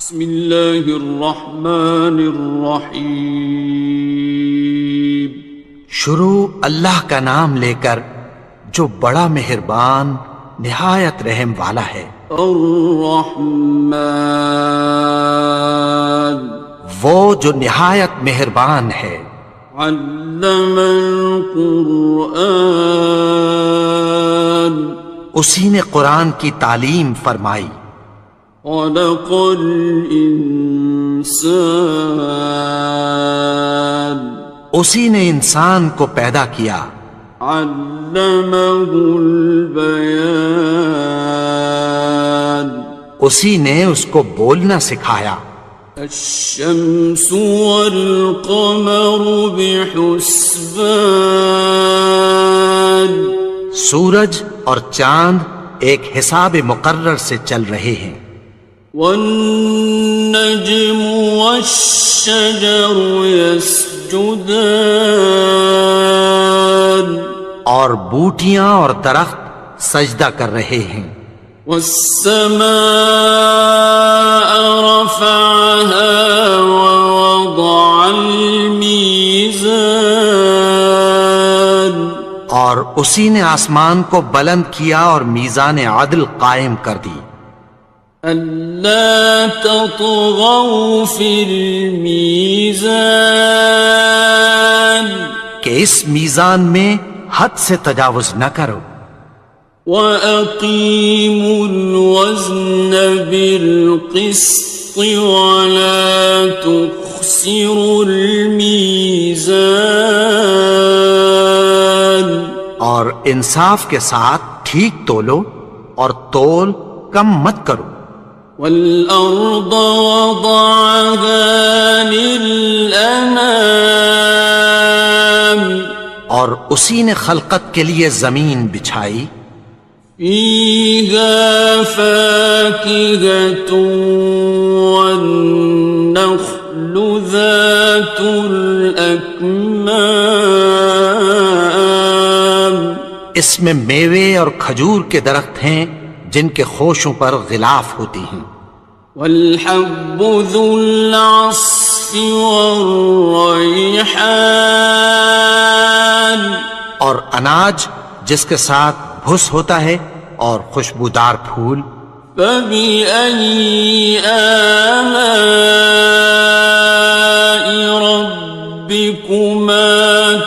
بسم اللہ الرحمن الرحیم۔ شروع اللہ کا نام لے کر جو بڑا مہربان نہایت رحم والا ہے۔ الرحمن، وہ جو نہایت مہربان ہے۔ علم القرآن، اسی نے قرآن کی تعلیم فرمائی۔ خلق الانسان، اسی نے انسان کو پیدا کیا۔ علمہ البیان، اسی نے اس کو بولنا سکھایا۔ الشمس والقمر بحسبان، سورج اور چاند ایک حساب مقرر سے چل رہے ہیں۔ والنجم والشجر يسجدان، اور بوٹیاں اور درخت سجدہ کر رہے ہیں۔ والسماء رفعها ووضع الميزان، اور اسی نے آسمان کو بلند کیا اور میزان عدل قائم کر دی۔ ألا تطغوا في الميزان، کہ اس میزان میں حد سے تجاوز نہ کرو۔ وَأَقِيمُوا الْوَزْنَ بِالْقِسْطِ وَلَا تُخْسِرُوا الْمِيزَانَ، اور انصاف کے ساتھ ٹھیک تولو اور تول کم مت کرو۔ وَالْأَرْضَ وَضَعَهَا لِلْأَنَامِ، اور اسی نے خلقت کے لیے زمین بچھائی۔ فِيهَا فَاكِهَةٌ وَالنَّخْلُ ذَاتُ الْأَكْمَامِ، اس میں میوے اور کھجور کے درخت ہیں جن کے خوشوں پر غلاف ہوتی ہیں۔ وَالْحَبُّ ذُو الْعَصْفِ وَالرَّيْحَانِ، اور اناج جس کے ساتھ بھس ہوتا ہے اور خوشبودار پھول۔ فَبِأَيِّ آلَاءِ رَبِّكُمَا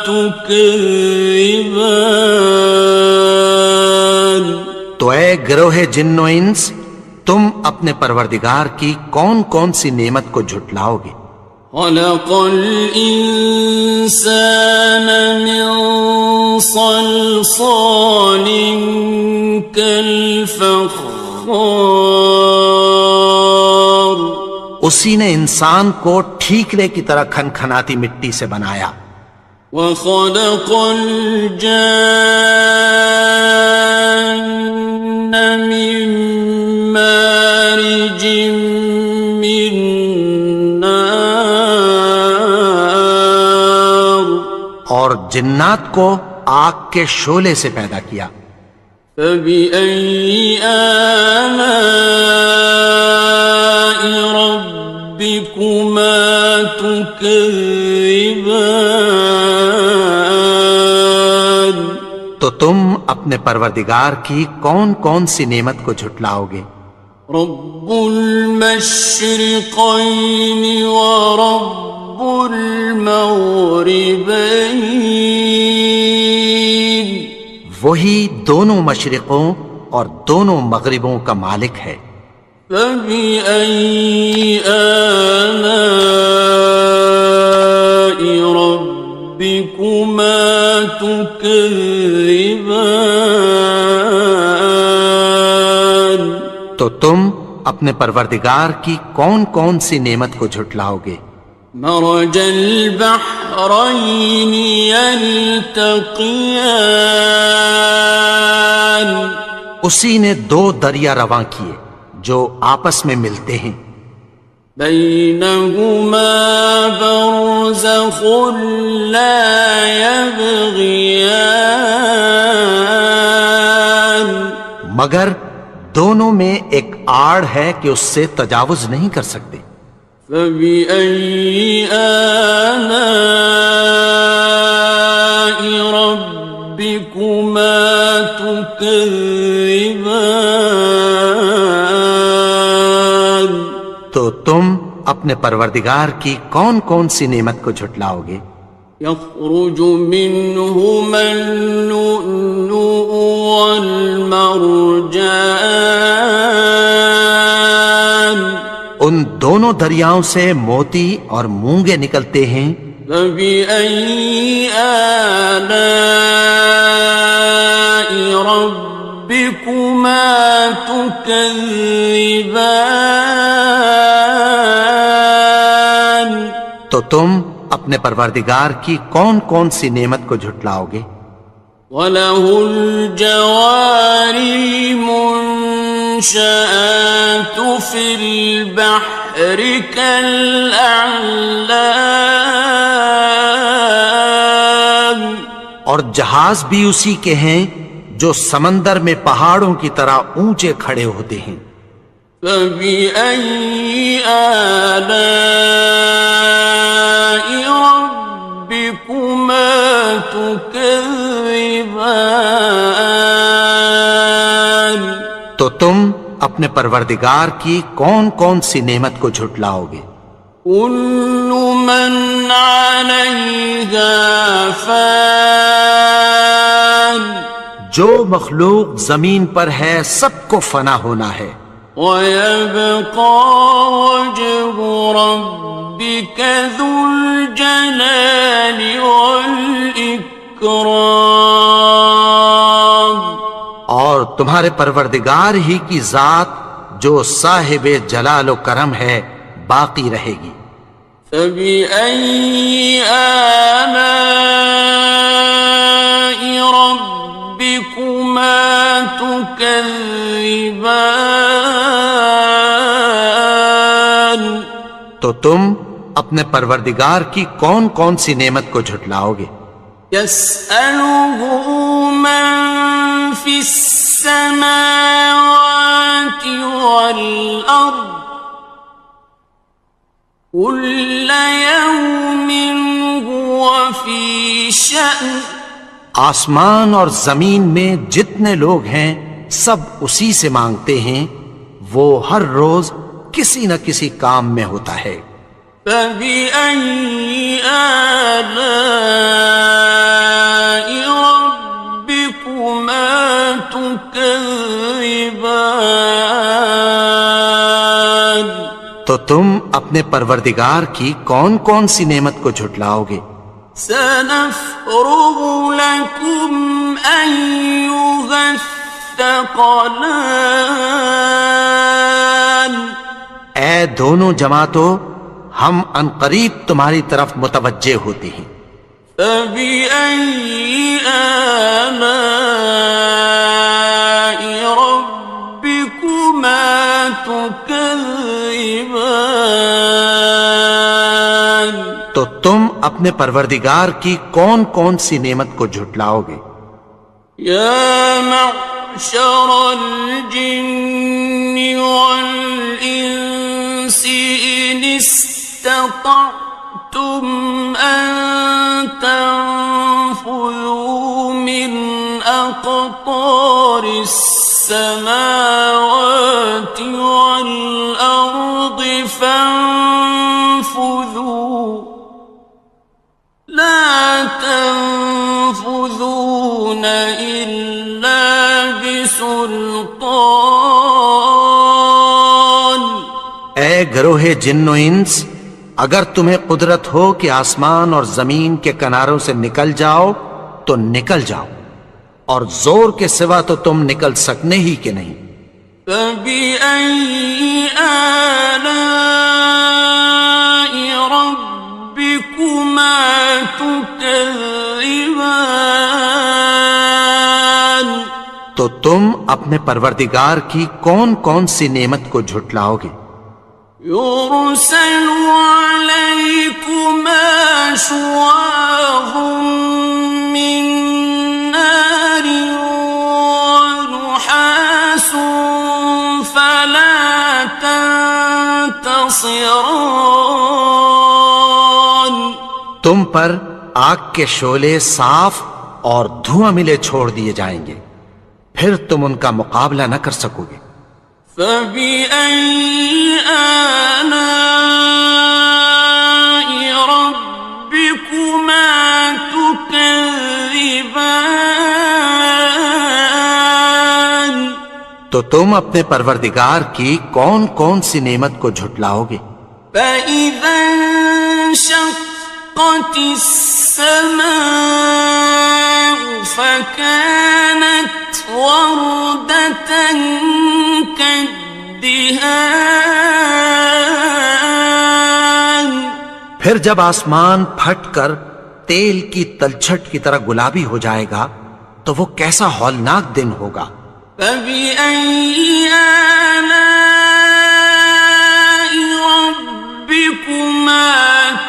تُكَذِّبَانِ، تو اے گروہ جن و انس، تم اپنے پروردگار کی کون کون سی نعمت کو جھٹلاؤ گے؟ خَلَقَ الْإِنسَانَ مِنْ صَلْصَالٍ كَالْفَخَّارِ، اسی نے انسان کو ٹھیکرے کی طرح کھنکھناتی مٹی سے بنایا۔ وَخَلَقَ الْجَانَّ مِن مَّارِجٍ مِّن نَّارٍ، اور جنات کو آگ کے شعلے سے پیدا کیا۔ فَبِأَيِّ آلَاءِ رَبِّكُمَا تُكَذِّبَانِ، تو تم اپنے پروردگار کی کون کون سی نعمت کو جھٹلاؤ گے؟ رب المشرقین ورب المغربین، وہی دونوں مشرقوں اور دونوں مغربوں کا مالک ہے۔ فَبِأَيِّ آلَاءِ رَبِّكُمَا تُكَذِّبَانِ، تو تم اپنے پروردگار کی کون کون سی نعمت کو جھٹلاؤ گے؟ مرج البحرین یلتقیان، اسی نے دو دریا رواں کیے جو آپس میں ملتے ہیں۔ بینہما برزخ لا یبغیان، مگر دونوں میں ایک آڑ ہے کہ اس سے تجاوز نہیں کر سکتے۔ فبأي آلاء ربكما تكذبان؟ تو تم اپنے پروردگار کی کون کون سی نعمت کو جھٹلاؤ گے؟ يخرج منهما اللؤلؤ والمرجان، ان دونوں دریاؤں سے موتی اور مونگے نکلتے ہیں۔ فبأي آلاء ربكما تكذبان؟ تو تم اپنے پروردگار کی کون کون سی نعمت کو جھٹلاؤ گے؟ وَلَهُ الْجَوَارِ الْمُنشَآتُ فِي الْبَحْرِ كَالْأَعْلَامِ، اور جہاز بھی اسی کے ہیں جو سمندر میں پہاڑوں کی طرح اونچے کھڑے ہوتے ہیں۔ فَبِأَيِّ آلَاءِ رَبِّكُمَا تُكَذِّبَانِ؟ تو تم اپنے پروردگار کی کون کون سی نعمت کو جھٹلاؤ گے؟ كُلُّ مَنْ عَلَيْهَا فَانٍ، جو مخلوق زمین پر ہے سب کو فنا ہونا ہے۔ وَيَبْقَى وَجْهُ رَبِّكَ ذُو الْجَلَالِ وَالْإِكْرَامِ، اور تمہارے پروردگار ہی کی ذات جو صاحب جلال و کرم ہے باقی رہے گی۔ فَبِأَيِّ آلَاءِ رَبِّكُمَا تُكَذِّبَانِ؟ تو تم اپنے پروردگار کی کون کون سی نعمت کو جھٹلاؤ گے؟ يَسْأَلُهُ مَن فِي السَّمَاوَاتِ وَالْأَرْضِ كُلَّ يَوْمٍ هُوَ فِي شَأْنٍ، آسمان اور زمین میں جتنے لوگ ہیں سب اسی سے مانگتے ہیں، وہ ہر روز کسی نہ کسی کام میں ہوتا ہے۔ فَبِأَيِّ آلَاءِ رَبِّكُمَا تُكَذِّبَانِ؟ تو تم اپنے پروردگار کی کون کون سی نعمت کو جھٹلاؤ گے؟ سَنَفْرُغُ لَكُمْ أَيُّهَ الثَّقَلَانِ، اے دونوں جماعتوں، ہم عنقریب تمہاری طرف متوجہ ہوتے ہیں۔ فَبِأَيِّ آلَاءِ رَبِّكُمَا تُكَذِّبَانِ؟ تو تم اپنے پروردگار کی کون کون سی نعمت کو جھٹلاؤ گے؟ يَا مَعْشَرَ الْجِنِّ وَالْإِنسِ إِنِ اسْتَطَعْتُمْ أَن تَنفُذُوا مِنْ أَقْطَارِ السَّمَاوَاتِ وَالْأَرْضِ فَانفُذُوا لَا تَنفُذُونَ إِلَّا بِسُلْطَانٍ۔ اے گروہ جن و انس، اگر تمہیں قدرت ہو کہ آسمان اور زمین کے کناروں سے نکل جاؤ تو نکل جاؤ، اور زور کے سوا تو تم نکل سکنے ہی کہ نہیں۔ فَبِأَيِّ آلَاءِ رَبِّكُمَا تُكَذِّبَانِ؟ تو تم اپنے پروردگار کی کون کون سی نعمت کو جھٹلاؤ گے؟ يُرْسَلُ عَلَيْكُمَا شُوَاظٌ مِّن نَّارٍ وَنُحَاسٌ فَلَا خاسران. تم پر آگ کے شعلے صاف اور دھواں ملے چھوڑ دیے جائیں گے، پھر تم ان کا مقابلہ نہ کر سکو گے۔ فَبِأَيِّ آلَاءِ رَبِّكُمَا تُكَذِّبَانِ. تو تم اپنے پروردگار کی کون کون سی نعمت کو جھٹلاؤ گے؟ فَإِذَا انشَقَّتِ السَّمَاءُ فَكَانَتْ وَرْدَةً كَالدِّهَانِ. پھر جب آسمان پھٹ کر تیل کی تلچھٹ کی طرح گلابی ہو جائے گا تو وہ کیسا ہولناک دن ہوگا۔ فَبِأَيِّ آلَاءِ رَبِّكُمَا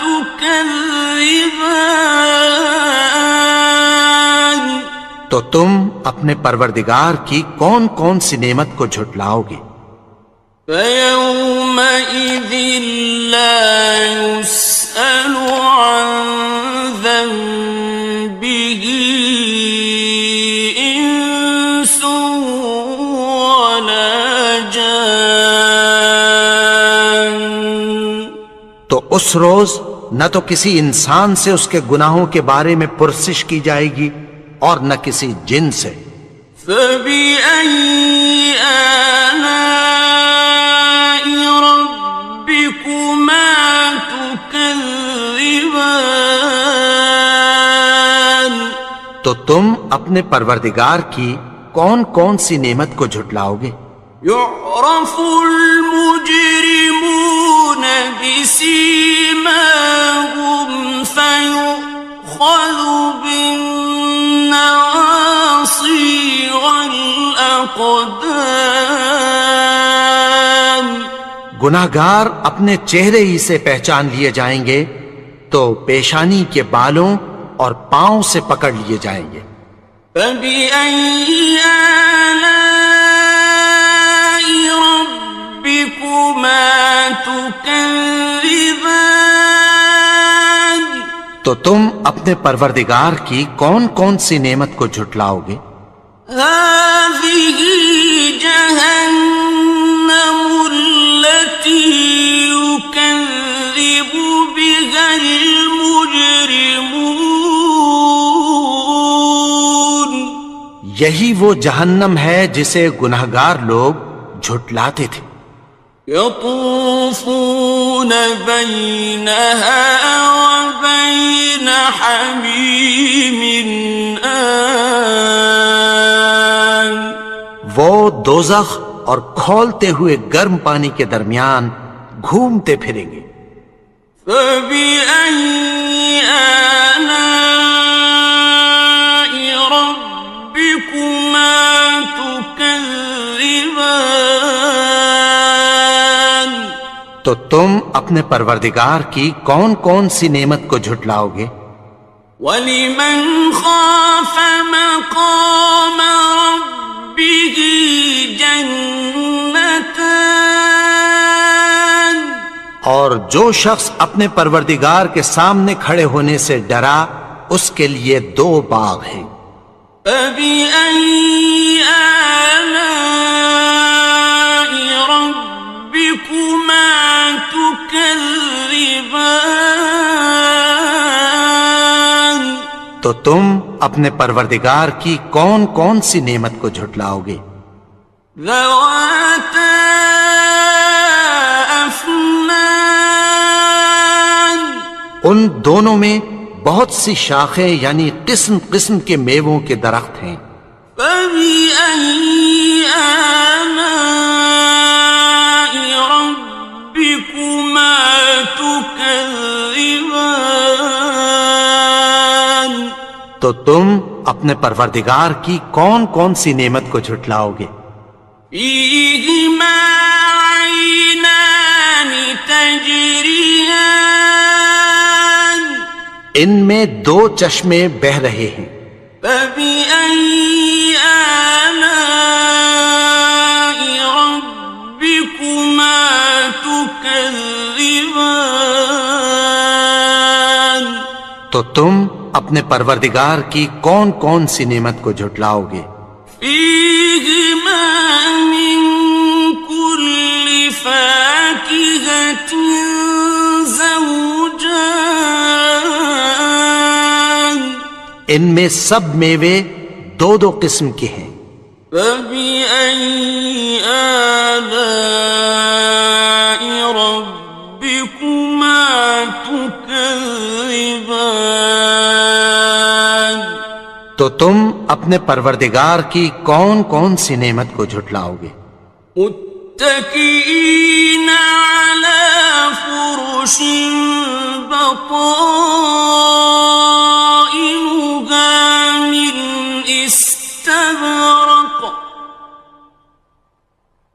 تُكَذِّبَانِ. تو تم اپنے پروردگار کی کون کون سی نعمت کو جھٹلاؤ گے؟ فَيَوْمَئِذٍ لَا يُسْأَلُ عَنْ ذَنبِهِ إِنسٌ وَلَا جَانٌ. تو اس روز نہ تو کسی انسان سے اس کے گناہوں کے بارے میں پرسش کی جائے گی اور نہ کسی جن سے۔ فَبِأَيِّ آلَاءِ رَبِّكُمَا تُكَذِّبَانِ. تو تم اپنے پروردگار کی کون کون سی نعمت کو جھٹلاؤ گے؟ يُعْرَفُ الْمُجْرِمُونَ بِسِيمَاهُمْ فَيُؤْخَذُ بِالنَّوَاصِي وَالْأَقْدَامِ. گناہگار اپنے چہرے ہی سے پہچان لیے جائیں گے تو پیشانی کے بالوں اور پاؤں سے پکڑ لیے جائیں گے۔ فَبِأَيِّ آلَاءِ رَبِّكُمَا تُكَذِّبَانِ. تو تم اپنے پروردگار کی کون کون سی نعمت کو جھٹلاؤ گے؟ هَٰذِهِ جَهَنَّمُ الَّتِي يُكَذِّبُ بِهَا الْمُجْرِمُونَ. یہی وہ جہنم ہے جسے گناہگار لوگ جھٹلاتے تھے۔ يَطُوفُونَ بَيْنَهَا وَبَيْنَ حَمِيمٍ آنٍ. وہ دوزخ اور کھولتے ہوئے گرم پانی کے درمیان گھومتے پھریں گے۔ فَبِأَيِّ آلَاءِ رَبِّكُمَا تُكَذِّبَانِ. تو تم اپنے پروردگار کی کون کون سی نعمت کو جھٹلاؤ گے؟ وَلِمَنْ خَافَ مَقَامَ رَبِّهِ جَنَّتَانِ. اور جو شخص اپنے پروردگار کے سامنے کھڑے ہونے سے ڈرا اس کے لیے 2 باغ ہیں۔ فَبِأَيِّ آلَاءِ رَبِّكُمَا تُكَذِّبَانِ. تو تم اپنے پروردگار کی کون کون سی نعمت کو جھٹلاؤ گے؟ ذَوَاتَا أَفْنَانٍ. ان دونوں میں بہت سی شاخیں یعنی قسم قسم کے میووں کے درخت ہیں۔ فَبِأَيِّ آلَاءِ رَبِّكُمَا تُكَذِّبَانِ. تو تم اپنے پروردگار کی کون کون سی نعمت کو جھٹلاؤ گے؟ فِيهِمَا عَيْنَانِ تَجْرِيَانِ. ان میں 2 چشمے بہہ رہے ہیں۔ فَبِأَيِّ آلَاءِ رَبِّكُمَا تُكَذِّبَانِ. تكذبان تو تم اپنے پروردگار کی کون کون سی نعمت کو جھٹلاؤ گے؟ فيهما من كل فاكهة زوجان ان میں سب میوے دو دو قسم کے ہیں۔ فبأي آلاء ربكما تكذبان تو تم اپنے پروردگار کی کون کون سی نعمت کو جھٹلاؤ گے؟ متكئين على فرش بطائنها من استبرق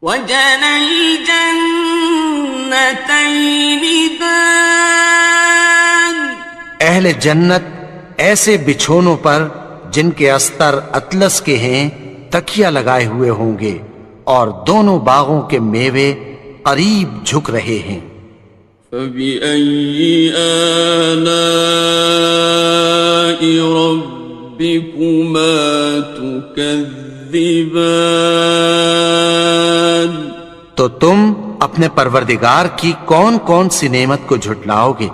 وجنى الجنتين دان اہل جنت ایسے بچھونوں پر جن کے استر اطلس کے ہیں تکیہ لگائے ہوئے ہوں گے، اور دونوں باغوں کے میوے قریب جھک رہے ہیں۔ فبأي آلاء ربكما تكذبان تو تم اپنے پروردگار کی کون کون سی نعمت کو جھٹلاؤ گے؟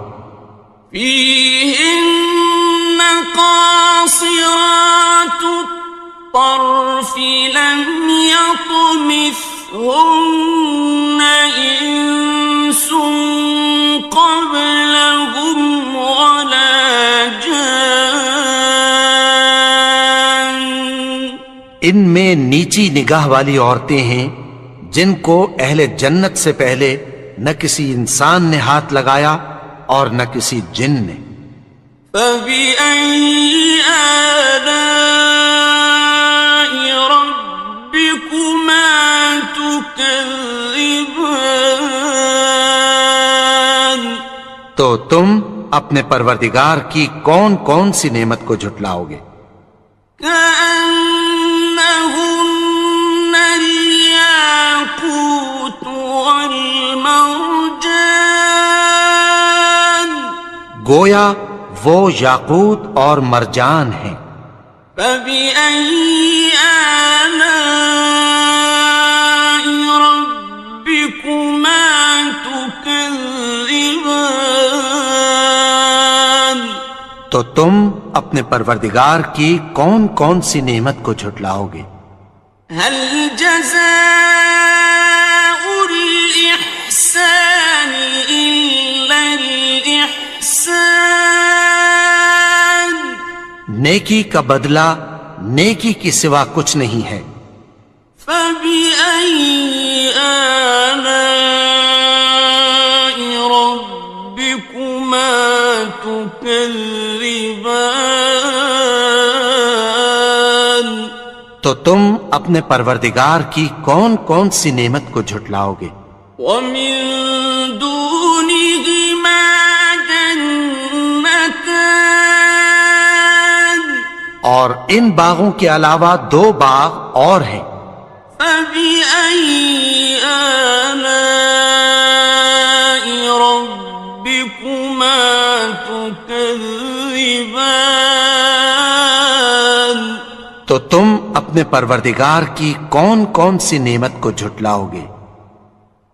فيهن قاصرات الطرف لم يطمثهن إنس قبلهم ولا جان ان میں نیچی نگاہ والی عورتیں ہیں جن کو اہل جنت سے پہلے نہ کسی انسان نے ہاتھ لگایا اور نہ کسی جن نے۔ فبأي آلاء ربكما تكذبان تو تم اپنے پروردگار کی کون کون سی نعمت کو جھٹلاؤ گے؟ كأنهن الياقوت والمرجان گویا وہ یاقوت اور مرجان ہیں۔ فبأي آلاء ربكما تكذبان تو تم اپنے پروردگار کی کون کون سی نعمت کو جھٹلاؤ گے؟ هل جزاء الإحسان إلا الإحسان نیکی کا بدلہ نیکی کی سوا کچھ نہیں ہے۔ فبأي آلاء ربكما تكذبان تو تم اپنے پروردگار کی کون کون سی نعمت کو جھٹلاؤ گے؟ ومن دونهما جنتان اور ان باغوں کے علاوہ دو باغ اور ہیں۔ فبأي آلاء ربكما تكذبان تو تم اپنے پروردگار کی کون کون سی نعمت کو جھٹلاؤ گے؟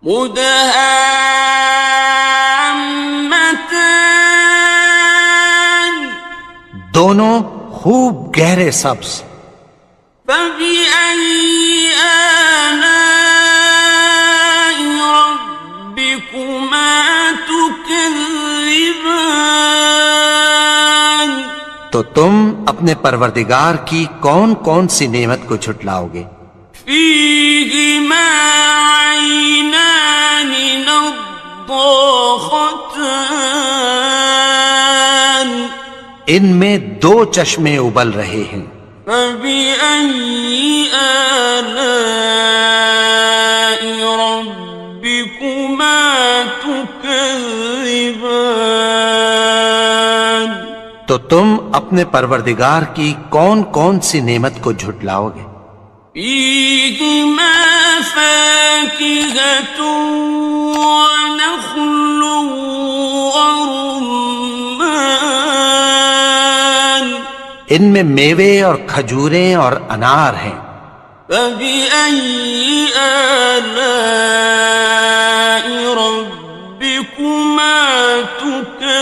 مدهامتان دونوں خوب گہرے سبز۔ فبأي آلاء ربكما تكذبان تو تم اپنے پروردگار کی کون کون سی نعمت کو جھٹلاؤ گے؟ فيهما عينان نضاختان ان میں دو چشمے ابل رہے ہیں۔ فبأي آلاء ربكما تكذبان تو تم اپنے پروردگار کی کون کون سی نعمت کو جھٹلاؤ گے؟ فيهما فاكهة ونخل ورمان ان میں میوے اور کھجوریں اور انار ہیں. فبأي آلاء ربكما تكذبان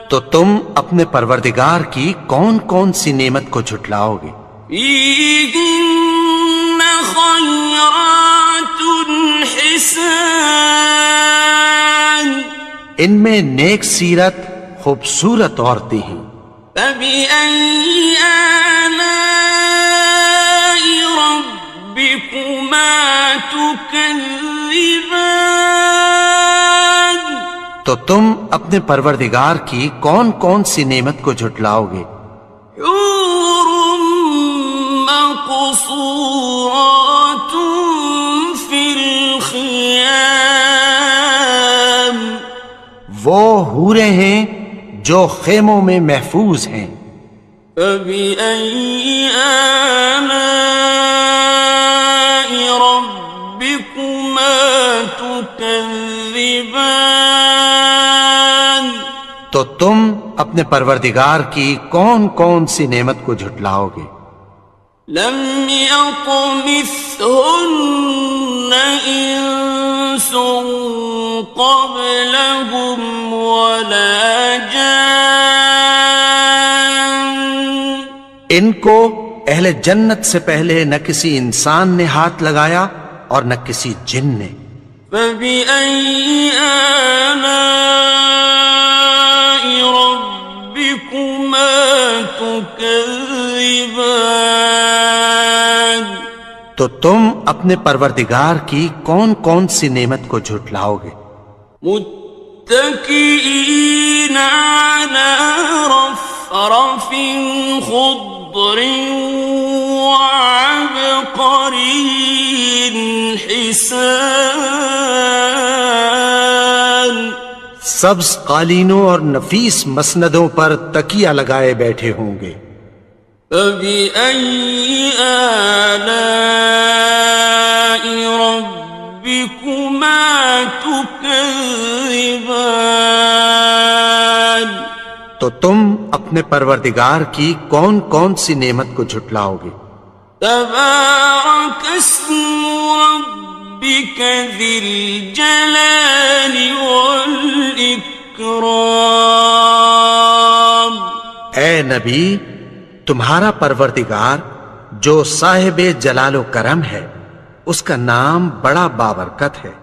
تو تم اپنے پروردگار کی کون کون سی نعمت کو جھٹلاؤ گے؟ فيهن خيرات حسان ان میں نیک سیرت خوبصورت عورتیں ہیں. فبأي آلاء ربكما تكذبان تو تم اپنے پروردگار کی کون کون سی نعمت کو جھٹلاؤ گے؟ حور مقصورات في الخيام وہ حوریں ہیں جو خیموں میں محفوظ ہیں. فبأي آلاء ربكما تكذبان تو تم اپنے پروردگار کی کون کون سی نعمت کو جھٹلاؤ گے؟ لم يطمثهن إنس قبلهم ولا جان ان کو اہل جنت سے پہلے نہ کسی انسان نے ہاتھ لگایا اور نہ کسی جن نے. فبأي آلاء ربكما تكذبان تو تم اپنے پروردگار کی کون کون سی نعمت کو جھٹلاؤ گے؟ متكئين على رفرف خضر وعبقري حسان سبز قالینوں اور نفیس مسندوں پر تکیہ لگائے بیٹھے ہوں گے. فبأي آلاء ربكما تكذبان تو تم اپنے پروردگار کی کون کون سی نعمت کو جھٹلاؤ گے؟ تبارك اسم ربك ذي الجلال والإكرام اے نبی، تمہارا پروردگار جو صاحب جلال و کرم ہے، اس کا نام بڑا بابرکت ہے.